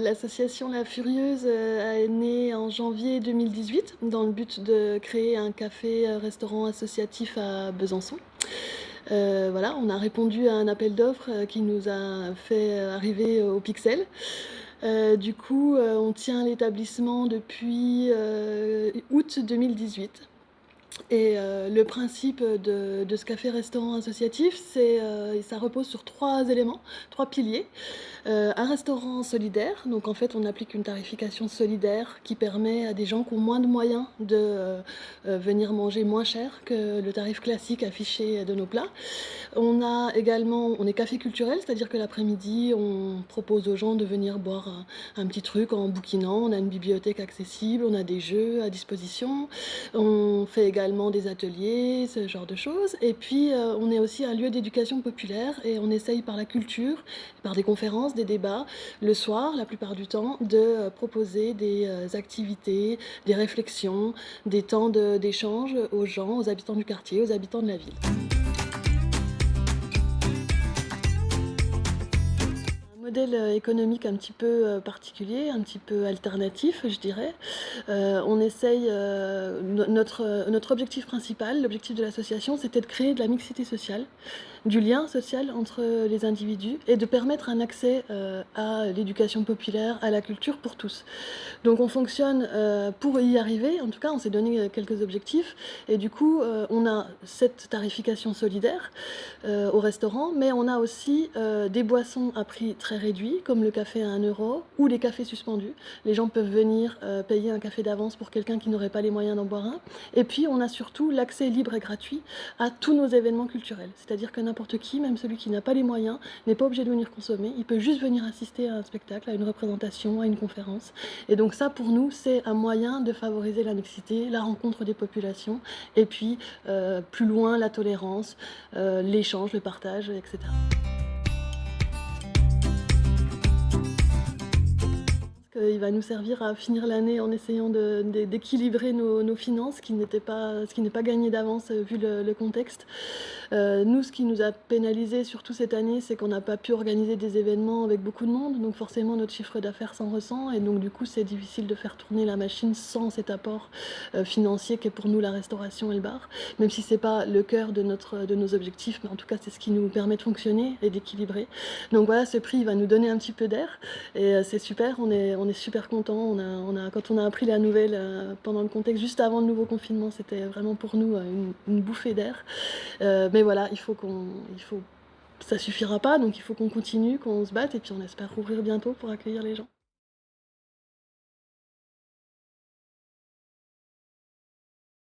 L'association La Furieuse, est née en janvier 2018 dans le but de créer un café, restaurant associatif à Besançon. Voilà, on a répondu à un appel d'offres, qui nous a fait, arriver au Pixel. Du coup, on tient l'établissement depuis, août 2018. Et le principe de ce café-restaurant associatif, ça repose sur 3 éléments, 3 piliers. Un restaurant solidaire, donc en fait, on applique une tarification solidaire qui permet à des gens qui ont moins de moyens de, venir manger moins cher que le tarif classique affiché de nos plats. On est café culturel, c'est-à-dire que l'après-midi, on propose aux gens de venir boire un petit truc en bouquinant. On a une bibliothèque accessible, on a des jeux à disposition. On fait également des ateliers, ce genre de choses. Et puis, on est aussi un lieu d'éducation populaire et on essaye par la culture, par des conférences, des débats, le soir, la plupart du temps, de proposer des activités, des réflexions, des temps d'échange aux gens, aux habitants du quartier, aux habitants de la ville. Modèle, économique un petit peu, particulier, un petit peu alternatif, je dirais. On essaye, notre objectif principal, l'objectif de l'association, c'était de créer de la mixité sociale, du lien social entre les individus et de permettre un accès, à l'éducation populaire, à la culture pour tous. Donc on fonctionne, pour y arriver, en tout cas, on s'est donné, quelques objectifs et du coup, on a cette tarification solidaire, au restaurant, mais on a aussi, des boissons à prix très réduit, comme le café à 1 € ou les cafés suspendus. Les gens peuvent venir, payer un café d'avance pour quelqu'un qui n'aurait pas les moyens d'en boire un. Et puis on a surtout l'accès libre et gratuit à tous nos événements culturels. C'est-à-dire que n'importe qui, même celui qui n'a pas les moyens, n'est pas obligé de venir consommer. Il peut juste venir assister à un spectacle, à une représentation, à une conférence. Et donc ça, pour nous, c'est un moyen de favoriser la mixité, la rencontre des populations, et puis plus loin, la tolérance, l'échange, le partage, etc. Il va nous servir à finir l'année en essayant d'équilibrer nos finances, ce qui n'est pas gagné d'avance, vu le contexte. Nous, ce qui nous a pénalisés surtout cette année, c'est qu'on n'a pas pu organiser des événements avec beaucoup de monde, donc forcément notre chiffre d'affaires s'en ressent et donc du coup c'est difficile de faire tourner la machine sans cet apport, financier qu'est pour nous la restauration et le bar. Même si c'est pas le cœur de nos objectifs, mais en tout cas c'est ce qui nous permet de fonctionner et d'équilibrer. Donc voilà, ce prix il va nous donner un petit peu d'air et c'est super, on est super contents. Quand on a appris la nouvelle, pendant le contexte juste avant le nouveau confinement, c'était vraiment pour nous, une bouffée d'air. Mais voilà, ça suffira pas, donc il faut qu'on continue, qu'on se batte et puis on espère rouvrir bientôt pour accueillir les gens.